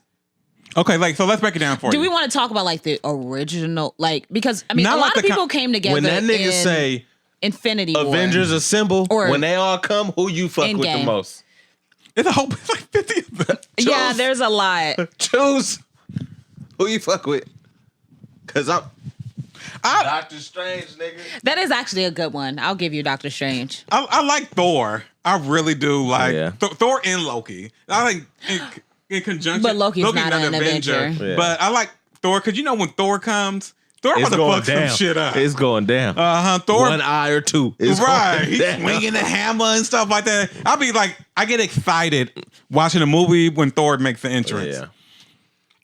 Okay, like so let's break it down for Do you. we want to talk about like the original, like because I mean Not a like lot of the people came together When that nigga in say Infinity War. Avengers assemble, Or when they all come, who you fuck with the Endgame. most? It's a whole it's like 50 of them. Yeah, Choose. there's a lot. Choose who you fuck with. Cause I'm I, Doctor Strange, nigga. That is actually a good one. I'll give you Doctor Strange. I like Thor. I really do like Yeah. Thor and Loki. I like in conjunction. But Loki's not an Avenger. Yeah. But I like Thor because you know when Thor comes, Thor It's about to going fuck down. some shit up. It's going down. Thor. One eye or two. It's Right, going he's down. swinging the hammer and stuff like that. I'll be like, I get excited watching a movie when Thor makes the entrance. Yeah.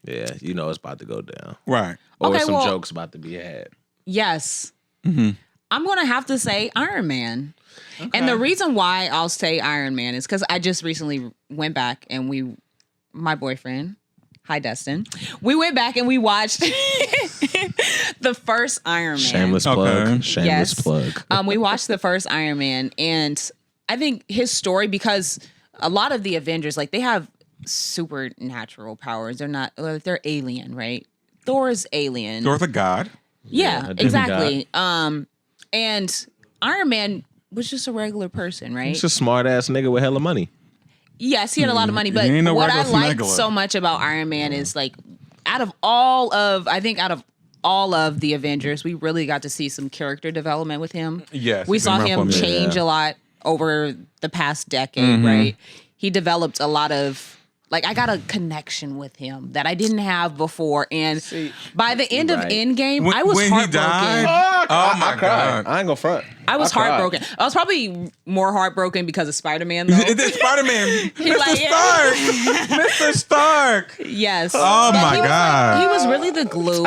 Yeah, you know it's about to go down. Right. Or Okay, some well- jokes about to be had. Yes. I'm gonna have to say Iron Man. And the reason why I'll say Iron Man is because I just recently went back and my boyfriend, hi Dustin, we went back and we watched the first Iron Man. Shameless Okay. plug. Shameless Yes. plug. We watched the first Iron Man, and I think his story, because a lot of the Avengers, like they have supernatural powers. They're alien, right? Thor is alien. Thor's a god. Yeah, a different exactly. And Iron Man was just a regular person, right? It's a smart ass nigga with hella money. Yes, he had a lot of money, but He ain't no what I regular liked smuggler. so much about Iron Man is like out of all of the Avengers, we really got to see some character development with him. Yes, We he's saw been him rough on me. change Yeah. a lot over the past decade, right? He developed a lot of I got a connection with him that I didn't have before. And by the end of right. Endgame, When- I was when he heartbroken. died? Oh my I cried. God. I ain't gonna front. I was cried. heartbroken. I was probably more heartbroken because of Spider-Man, though. It's Spider-Man. Mr. like, Stark. Mr. Stark. Yes. Oh, But my he was God. he was really the glue.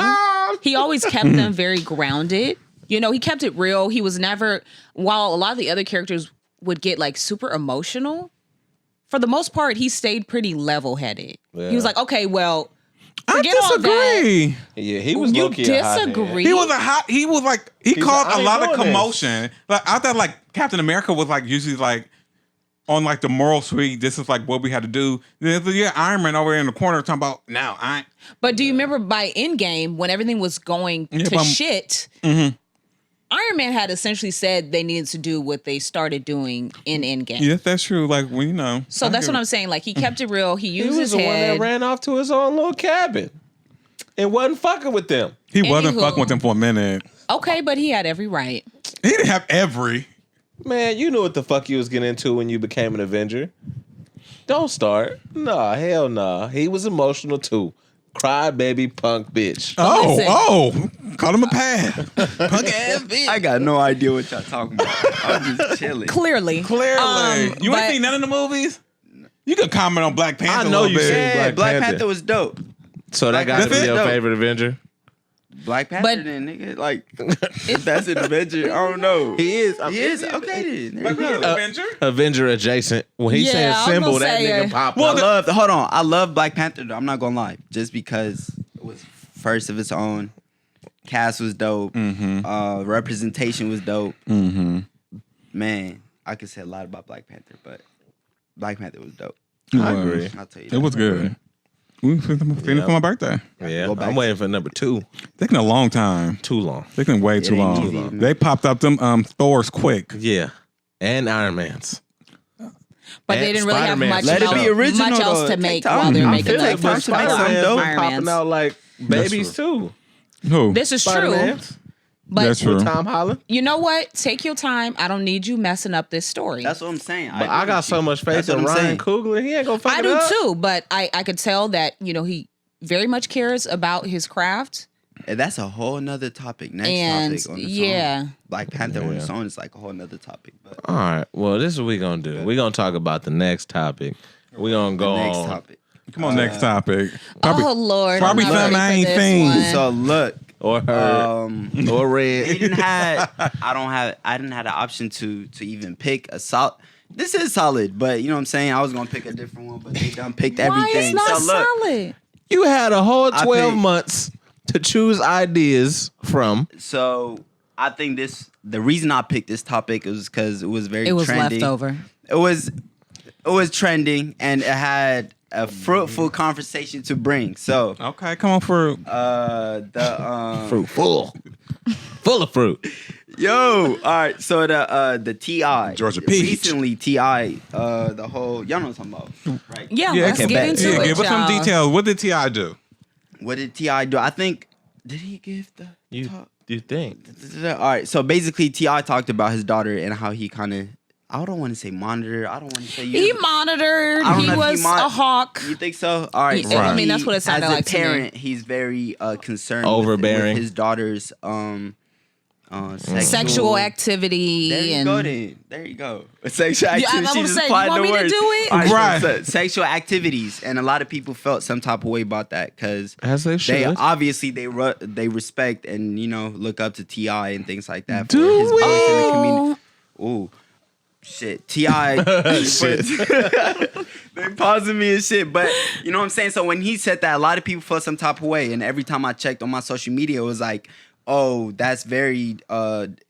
He always kept them very grounded. You know, he kept it real. He was never, while a lot of the other characters would get like super emotional, for the most part, he stayed pretty level-headed. Yeah. He was like, okay, well, I forget all that. disagree. Yeah, he was You low-key a hothead. disagree? He was he He's caused like, I a ain't lot of doing this. commotion. Like I thought like Captain America was like usually like on like the moral suite, this is like what we had to do. Then yeah, Iron Man over there in the corner talking about now I ain't But do you remember by Endgame, when everything was going Yeah, to but I'm- shit, Iron Man had essentially said they needed to do what they started doing in Endgame. yes, that's true. Like when you know. So that's what I'm saying. Like he kept it real. He He used was his the one head. that ran off to his own little cabin and wasn't fucking with them. He wasn't Anywho. fucking with him for a minute. Okay, but he had every right. He didn't have every. Man, you knew what the fuck you was getting into when you became an Avenger. Don't start. Nah, hell nah. He was emotional too. Cry baby punk bitch. Listen. Call him a pad. Punk ass bitch. I got no idea what y'all talking about. I'm just chilling. Clearly. Clearly. You but- ain't seen none of the movies? You could comment on Black Panther I a know little you bit. said Yeah, Black Panther. Panther was dope. So that got to That's be it? your Dope. favorite Avenger? Black Panther But- then, nigga. Like, if that's an Avenger, I don't know. He is. He is? Okay then. There Black you go. Avenger? Avenger adjacent. When he Yeah, said I was symbol, gonna that say, nigga popped Well, up. I love Black Panther though. I'm not gonna lie. Just because it was first of its own. Cast was dope. Representation was dope. Man, I could say a lot about Black Panther, but Black Panther was dope. I agree. I'll tell you. It was good. We finished it for my birthday. Yeah, Go back I'm waiting for number 2. Taking a long time. Too long. Taking way too ain't long. easy. They popped up them Thors quick. Yeah, and Iron Man's. But And they didn't really have Spider-Man. much, Let it be original, much else though. to Take make time. while they're I making feel the like first Spider-Man couple some of dope. Iron popping Mans. out like babies too. Who? This is true. Spider-Man's But That's true. with Tom Holland. you know what? Take your time. I don't need you messing up this story. That's what I'm saying. But I got so much faith That's what in I'm Ryan saying. Coogler. He ain't gonna fuck I it do up. too, but I could tell that, he very much cares about his craft. And that's a whole nother topic. Next And topic on the yeah. song. Black Panther on Yeah. the song is like a whole nother topic. But All right. Well, this is what we gonna do. We gonna talk about the next topic. We gonna go the next on. topic. Come on, next topic. Oh Lord, probably I'm not something I ready ain't for this seen. one. So look, Or her. Or red. I didn't have the option to even pick a solid. This is solid, but you know what I'm saying. I was gonna pick a different one, but they done picked Why everything. it's not So look, solid? You had a whole I 12 think- months to choose ideas from. so I think the reason I picked this topic was because it was very It was trending. leftover. It was trending and it had a fruitful conversation to bring. So Okay, come on for Fruit full. Full of fruit. yo, all right. So the T.I. Georgia Peach. Recently T.I. The whole y'all know what I'm talking about, right? Yeah, yeah, let's okay, get bet. into yeah, it. give us some y'all. details. What did T.I. do? What did T.I. do? I think did he give the talk? You think? All right. So basically T.I. talked about his daughter and how he kind of I don't want to say monitor. I don't want to say He monitored. I don't He know if was he a hawk. You think so? All right. Yeah, so I mean, that's what it sounded as a like to me. parent, he's very concerned Overbearing. with his daughter's Sexual activity. There you and go then. There you go. Sexual Yeah, activity. I'm She gonna just say, you applied want the me to words. do it? All Right. so sexual activities, and a lot of people felt some type of way about that because As they should. they obviously they respect and look up to T.I. and things like that. Do for his we? voice in the community. Ooh, shit. T.I. They pausing me and shit, but you know what I'm saying. So when he said that, a lot of people felt some type of way, and every time I checked on my social media, it was like, oh, that's very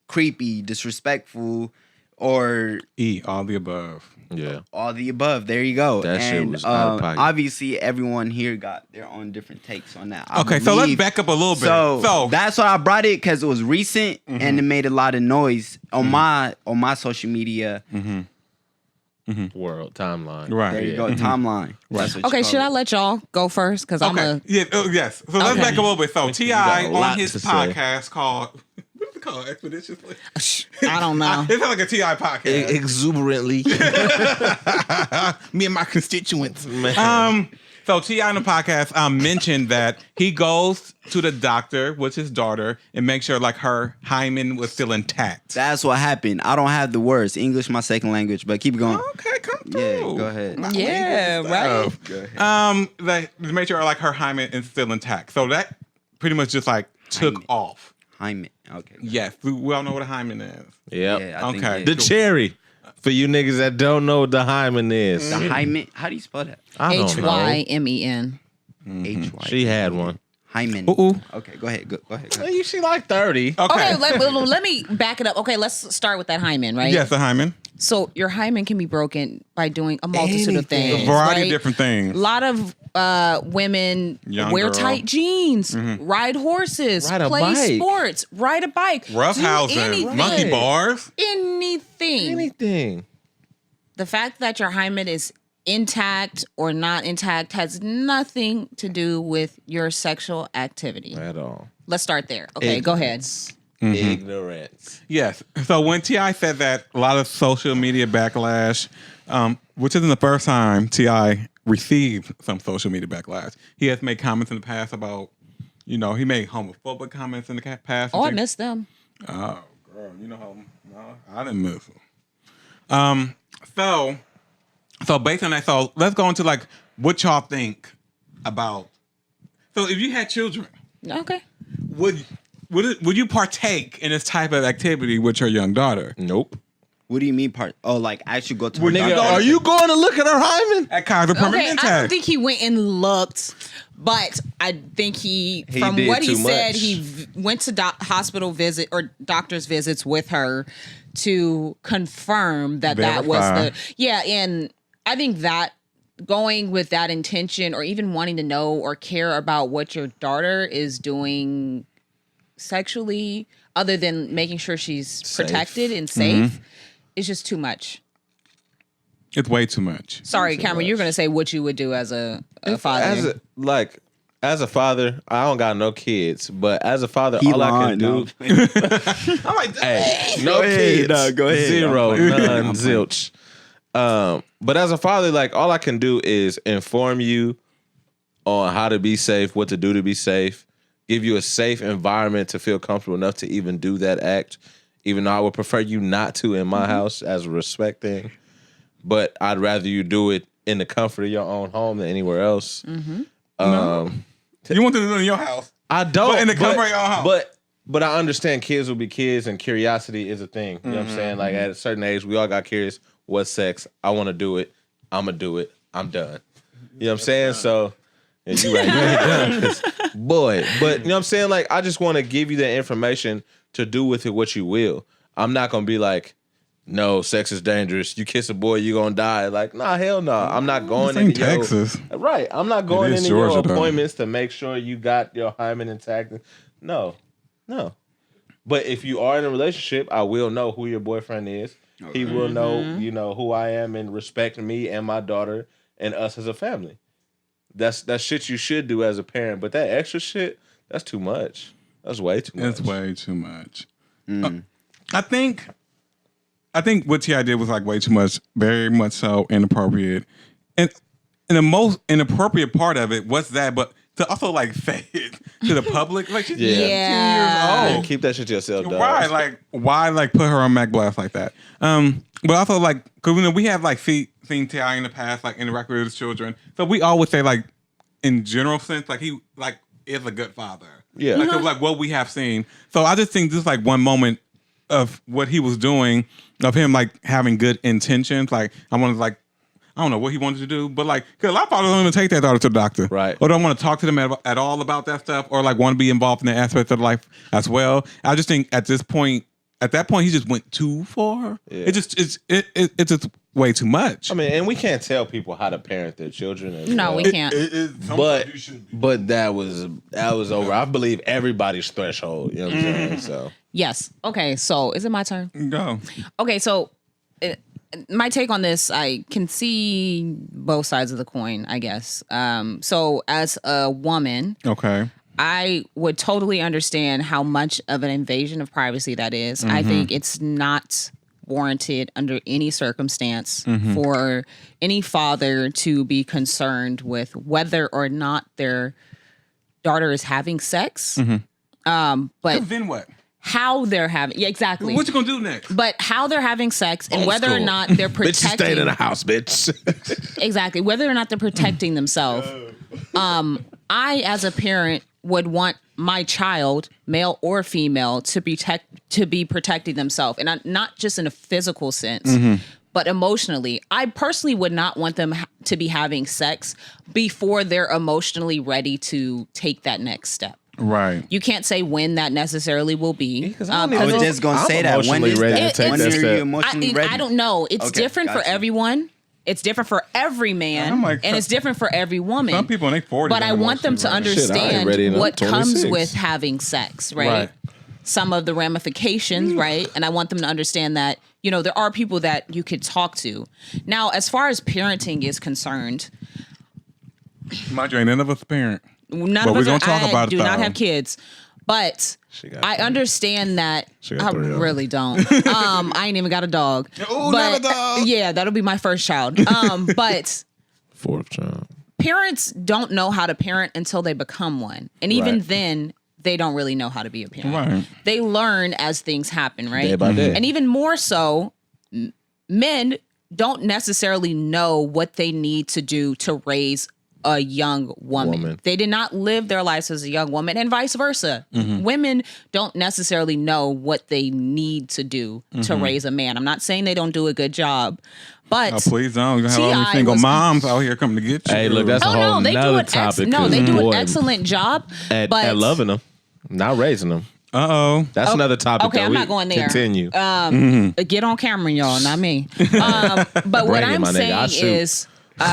creepy, disrespectful, or All the above. Yeah. all the above. There you go. That shit and, was out of pocket. obviously, everyone here got their own different takes on that. I Okay, so let's believe- back up a little bit. So that's why I brought it because it was recent Mm-hmm. and it made a lot of noise on my social media. World timeline. Right. There you Yeah. go, timeline. That's what you Okay, call should it. I let y'all go first? Because I'm okay. a Yes. So let's Okay. back up a little bit. So got T.I. a on lot his to say. podcast called what is it called? Expeditiously. I don't know. It's like a T.I. podcast. Exuberantly. Me and my constituents. So T.I. on the podcast mentioned that he goes to the doctor with his daughter and makes sure like her hymen was still intact. That's what happened. I don't have the words. English my second language, but keep going. Okay, come through. Yeah, go ahead. Yeah, right. Go ahead. Like to make sure like her hymen is still intact. So that pretty much just like took Hymen. off. Hymen. Okay. Yes, we all know what a hymen is. Yep. Yeah, I think, Okay. yeah. The cherry. For you niggas that don't know what the hymen is. The hymen. How do you spell that? I don't know. HYMEN. H-Y. She had one. Hymen. Ooh. Okay, go ahead. Go ahead. She like 30. Okay, let me back it up. Okay, let's start with that hymen, right? Yes, a hymen. So your hymen can be broken by doing a multitude of Anything. things. A variety right? of different things. A lot of women Young wear girl. tight jeans, ride horses, Ride a play bike. sports, ride a bike, do Roughhousing, anything. monkey bars. Anything. Anything. The fact that your hymen is intact or not intact has nothing to do with your sexual activity. At all. Let's start there. Okay, go ahead. Ignorance. Yes. So when T.I. said that, a lot of social media backlash, which isn't the first time T.I. received some social media backlash. He has made comments in the past about, he made homophobic comments in the past. Oh, I missed them. Oh, girl, you know how I didn't miss them. So based on that, so let's go into like what y'all think about. So if you had children, Okay. would you partake in this type of activity with your young daughter? Nope. What do you mean part? Oh, like actually go to. Nigga, doctor? are you going to look at her hymen? At Kaiser Permanent Okay, I don't Intact. think he went and looked, but I think he from did what he too said, much. he went to hospital visit or doctor's visits with her to confirm that was Verify. and I think that going with that intention or even wanting to know or care about what your daughter is doing sexually, other than making sure she's protected and safe, is just too much. It's way too much. Sorry, Cameron, you're going to say what you would do as a father. As a father, I don't got no kids, but as a father, all I can do. I'm like, hey, no kids, go ahead. Zero, none, zilch. But as a father, like all I can do is inform you on how to be safe, what to do to be safe, give you a safe environment to feel comfortable enough to even do that act. Even though I would prefer you not to in my house as a respect thing, but I'd rather you do it in the comfort of your own home than anywhere else. You want them to do it in your house. I don't. But in the comfort of your own house. But I understand kids will be kids and curiosity is a thing. You know what I'm saying? Like at a certain age, we all got curious. What's sex? I want to do it. I'm going to do it. I'm done. You know what I'm saying? So, and you right, you ain't done. 'Cause, boy, but you know what I'm saying? Like, I just want to give you the information to do with it what you will. I'm not going to be like, no, sex is dangerous. You kiss a boy, you're going to die. Like, nah, hell no. I'm not going into Texas. Right. I'm not going into Georgia, your though. appointments to make sure you got your hymen intact. No. But if you are in a relationship, I will know who your boyfriend is. He will know, you know, who I am and respect me and my daughter and us as a family. That's shit you should do as a parent. But that extra shit, that's too much. That's way too much. It's way too much. I think what T.I. did was like way too much, very much so inappropriate. And the most inappropriate part of it was that, but to also like say it to the public, like she's 10 years old. Keep that shit to yourself, dog. Right, like why like put her on Mac Blast like that? But also like, cause you know we have like seen T.I. in the past, like interact with his children, so we always say like in general sense, like he like is a good father. Yeah, like what we have seen. So I just think this is like one moment of what he was doing, of him like having good intentions. Like I wanted like. I don't know what he wanted to do, but like, because a lot of fathers don't even take their daughter to the doctor, right? Or don't want to talk to them at all about that stuff, or like want to be involved in that aspect of life as well. I just think at that point, he just went too far. Yeah. It's just way too much. I mean, and we can't tell people how to parent their children. No, we can't. But that was over. I believe everybody's threshold. You know what I'm saying? So yes. Okay. So is it my turn? Go. Okay. So. My take on this, I can see both sides of the coin, I guess. So as a woman, okay, I would totally understand how much of an invasion of privacy that is. I think it's not warranted under any circumstance for any father to be concerned with whether or not their daughter is having sex. But then what? How they're having, yeah, exactly. What you gonna do next? But how they're having sex and whether or not they're protecting. Bitch, you staying in the house, bitch. Exactly. Whether or not they're protecting themselves. I, as a parent, would want my child, male or female, to be protecting themselves, and not just in a physical sense, but emotionally. I personally would not want them to be having sex before they're emotionally ready to take that next step. Right. You can't say when that necessarily will be. I was just going to say that. When is ready that? to take When that are step? you emotionally ready? I don't know. It's different for everyone. It's different for every man, like, and it's different for every woman. Some people in their 40s. But I want them to understand what comes with having sex, right? Some of the ramifications, right? And I want them to understand that, you know, there are people that you could talk to. Now, as far as parenting is concerned, mind you, ain't none of us a parent. None of us do not have kids, but I understand that I really don't. I ain't even got a dog. Oh, not a dog. Yeah, that'll be my first child. But fourth child. Parents don't know how to parent until they become one, and even then, they don't really know how to be a parent. Right. They learn as things happen, right? Day by day. And even more so, men don't necessarily know what they need to do to raise a young woman. They did not live their lives as a young woman, and vice versa. Women don't necessarily know what they need to do to raise a man. I'm not saying they don't do a good job, but please don't. You have all these single moms out here coming to get you. Hey, look, that's a whole nother topic. They do an excellent job at loving them, not raising them. That's another topic. Okay, I'm not going there. Continue. Get on camera, y'all, not me. But what I'm saying is, For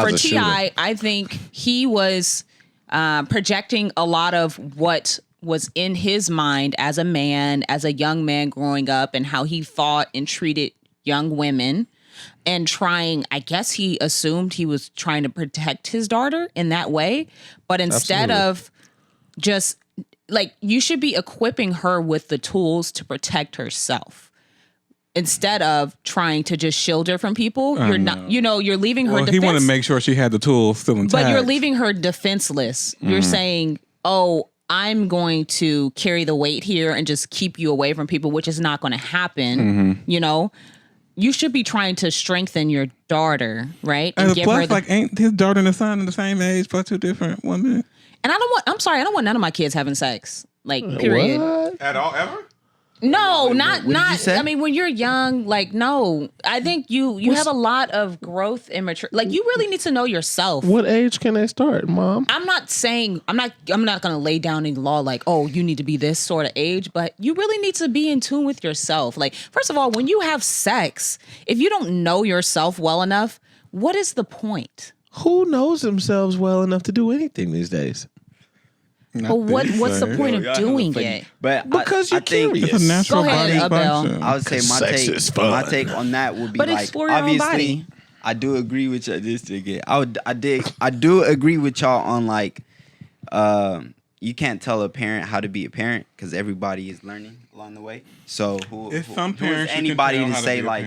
a shooter. T.I., I think he was projecting a lot of what was in his mind as a man, as a young man growing up, and how he thought and treated young women, and trying, I guess he assumed he was trying to protect his daughter in that way. But instead of just like, you should be equipping her with the tools to protect herself. Instead of trying to just shield her from people, you're not, you're leaving her He wanted to make sure she had the tools still intact. but you're leaving her defenseless. You're saying, oh, I'm going to carry the weight here and just keep you away from people, which is not going to happen. You should be trying to strengthen your daughter, right? And plus, like, ain't his daughter and his son in the same age, but two different women? And I don't want none of my kids having sex. Like, period. What? At all, ever? No, what did you say? I mean, when you're young, like, no. I think you have a lot of growth and mature. Like, you really need to know yourself. What age can they start, Mom? I'm not going to lay down any law like, oh, you need to be this sort of age, but you really need to be in tune with yourself. Like, first of all, when you have sex, if you don't know yourself well enough, what is the point? Who knows themselves well enough to do anything these days? But what's the point of doing it? But Because I you're think curious. It's a natural Go ahead, body Abel. function. I would say Sex is fun. my take on that would be But like, explore your own obviously, body. I do agree with you. I do agree with y'all on like, you can't tell a parent how to be a parent because everybody is learning along the way. So who is anybody to say like,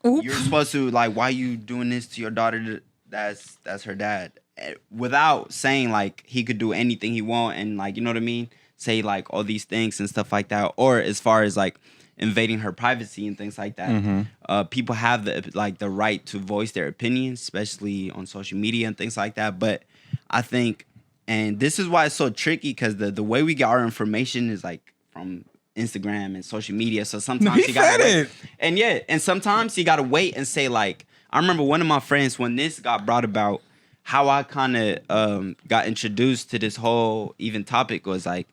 you're supposed to like, why you doing this to your daughter? That's her dad. Without saying like he could do anything he want and like, you know what I mean? Say like all these things and stuff like that. Or as far as like invading her privacy and things like that. People have the right to voice their opinions, especially on social media and things like that. But I think, and this is why it's so tricky, because the way we get our information is like from Instagram and social media. So sometimes you gotta wait. And sometimes you gotta wait and say like, I remember one of my friends when this got brought about, how I kind of got introduced to this whole even topic was like,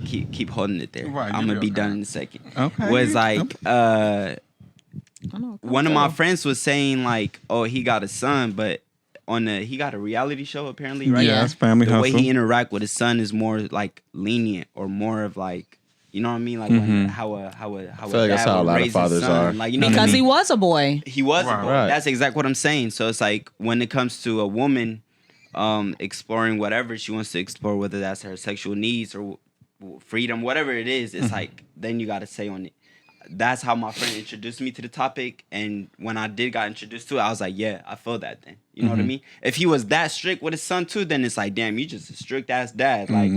keep holding it there. Right, I'm gonna be done in a second. Okay. Was like one of my friends was saying like, oh, he got a son, but he got a reality show apparently, right? Yeah, it's Family The way Hustle. he interact with his son is more like lenient or more of like, you know what I mean? Like when, how a feel like that's how a lot of fathers are. Like, you know Because what I he mean? was a boy. He was a Right. boy. Right. That's exactly what I'm saying. So it's like when it comes to a woman exploring whatever she wants to explore, whether that's her sexual needs or freedom, whatever it is, it's like then you got to say on it. That's how my friend introduced me to the topic, and when I got introduced to it, I was like, yeah, I feel that then. You know what I mean? If he was that strict with his son too, then it's like, damn, you just a strict ass dad. Like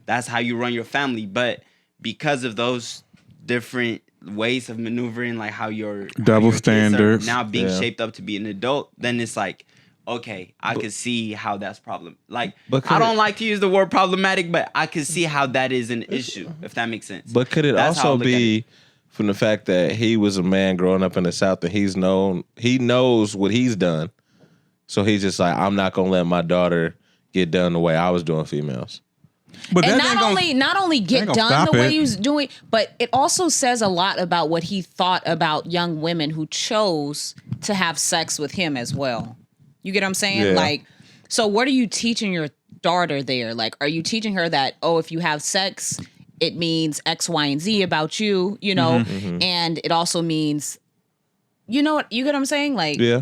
that's how you run your family. But because of those different ways of maneuvering, like how your Double kids are standards. now being Yeah. shaped up to be an adult, then it's like, okay, I could see how that's problem. Like, But I don't like to use the word problematic, but I could see how that is an issue, if that makes sense. But could it That's how I also look at be it. from the fact that he was a man growing up in the South and he knows what he's done, so he's just like, I'm not gonna let my daughter get done the way I was doing females. But And that ain't gonna- not only get ain't gonna done stop the way it. he was doing, but it also says a lot about what he thought about young women who chose to have sex with him as well. You get what I'm saying? Yeah. Like, so what are you teaching your daughter there? Like, are you teaching her that, oh, if you have sex, it means X, Y, and Z about you, you know? And it also means, you know what, you get what I'm saying? Like, Yeah.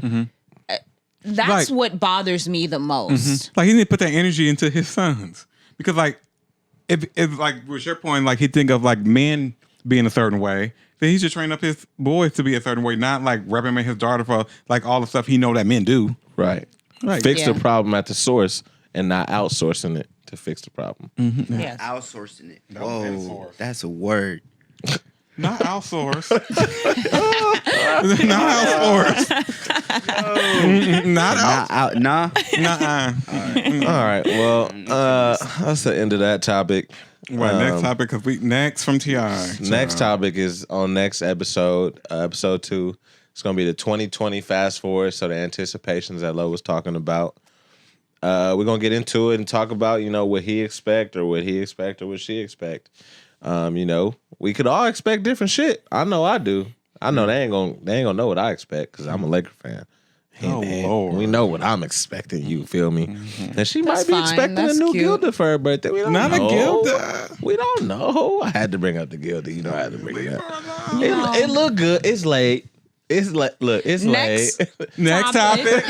that's Like- what bothers me the most. Like he didn't put that energy into his sons because, like, if like was your point, like he think of like men being a certain way, then he should train up his boys to be a certain way, not like reprimand his daughter for like all the stuff he know that men do. Right. Right. Fix Yeah. the problem at the source and not outsourcing it to fix the problem. Yes. Outsourcing it. was Whoa, enforced. that's a word. Not outsource. Not outsource. Not out. Not out. Nah. Nuh-uh. All right. Well, that's the end of that topic. Right, next topic, because next from T.I. Next topic is on next episode, episode 2. It's going to be the 2020 fast forward. So the anticipations that Lo was talking about. We're going to get into it and talk about, you know, what he expect or what she expect. You know, we could all expect different shit. I know I do. I know they ain't gonna know what I expect because I'm a Laker fan. Hey, Oh, man, Lord. we know what I'm expecting. You feel me? And she That's might be fine. expecting That's a new cute. Gilda for her birthday. We don't Not a know. Gilda. We don't know. I had to bring up the Gilda. You know, I had to bring it up. No. It look good. It's late. It's like look. It's Next. late. Next topic.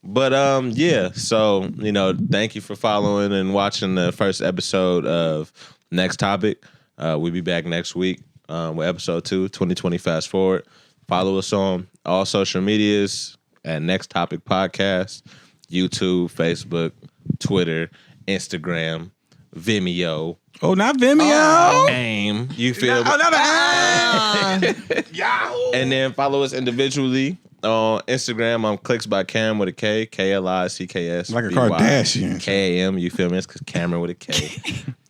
But yeah. So thank you for following and watching the first episode of Next Topic. We'll be back next week with episode 2, 2020 Fast Forward. Follow us on all social medias at Next Topic Podcast, YouTube, Facebook, Twitter, Instagram, Vimeo, Oh, not Vimeo. AIM. You feel me? Yahoo. And then follow us individually on Instagram. I'm Clicks by Cam with a K, KLICKS. Like a Kardashian. KAM, you feel me? It's Cameron with a K.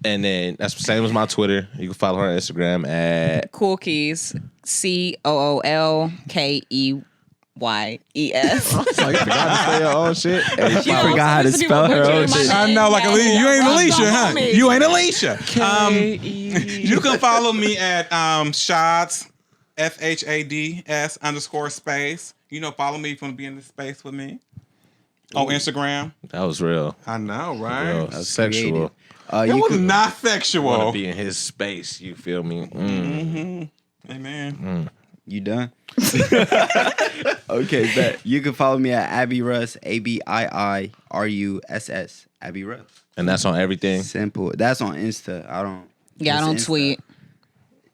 And then that's the same as my Twitter. You can follow her on Instagram at Cool Keys. COOLKEYES. like you forgot to say your own shit. And She forgot how to spell her own shit. I know, like Alicia. You ain't Alicia, huh? You ain't Alicia. You can follow me at Shots, FHADS_space. Follow me if you want to be in this space with me. On Instagram. that was real. I know, right? Real sexual. It was not sexual. Want to be in his space. You feel me? Amen. You done? Okay, bet. You can follow me at Abby Russ, ABIIRUSS. Abby Russ. And that's on everything. Simple. That's on Insta. I don't Insta. tweet.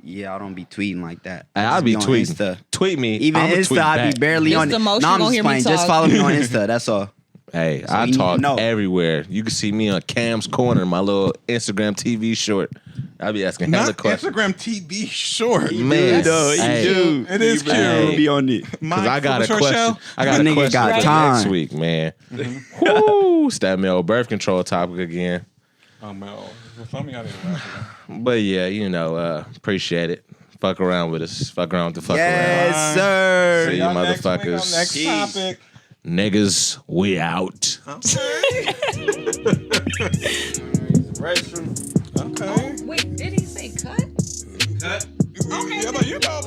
Yeah, I don't be tweeting like that. I'll be on tweeting. Insta. Tweet me. Even I'ma Insta, tweet I back. be barely Just on the it. most No, you I'm gonna just hear me playing. Just talk. follow me on Insta. That's all. Hey, So I you talk know. everywhere. You can see me on Cam's Corner, my little Instagram TV short. I be asking hella Not questions. Instagram TV short. Man, though, you hey, do. It is cute. Hey. Be on it. Because I got a Short question. show? I got That a nigga question got for time. next week, man. Woo! It's that male birth control topic again. Oh, no. Some of y'all didn't laugh. But yeah, appreciate it. Fuck around with us. Fuck around with the fuck Yes, around. sir. See you Y'all next week on motherfuckers. Next Peace. topic. Niggas, we out. Okay. Wait, did he say cut? Cut. Okay. You go,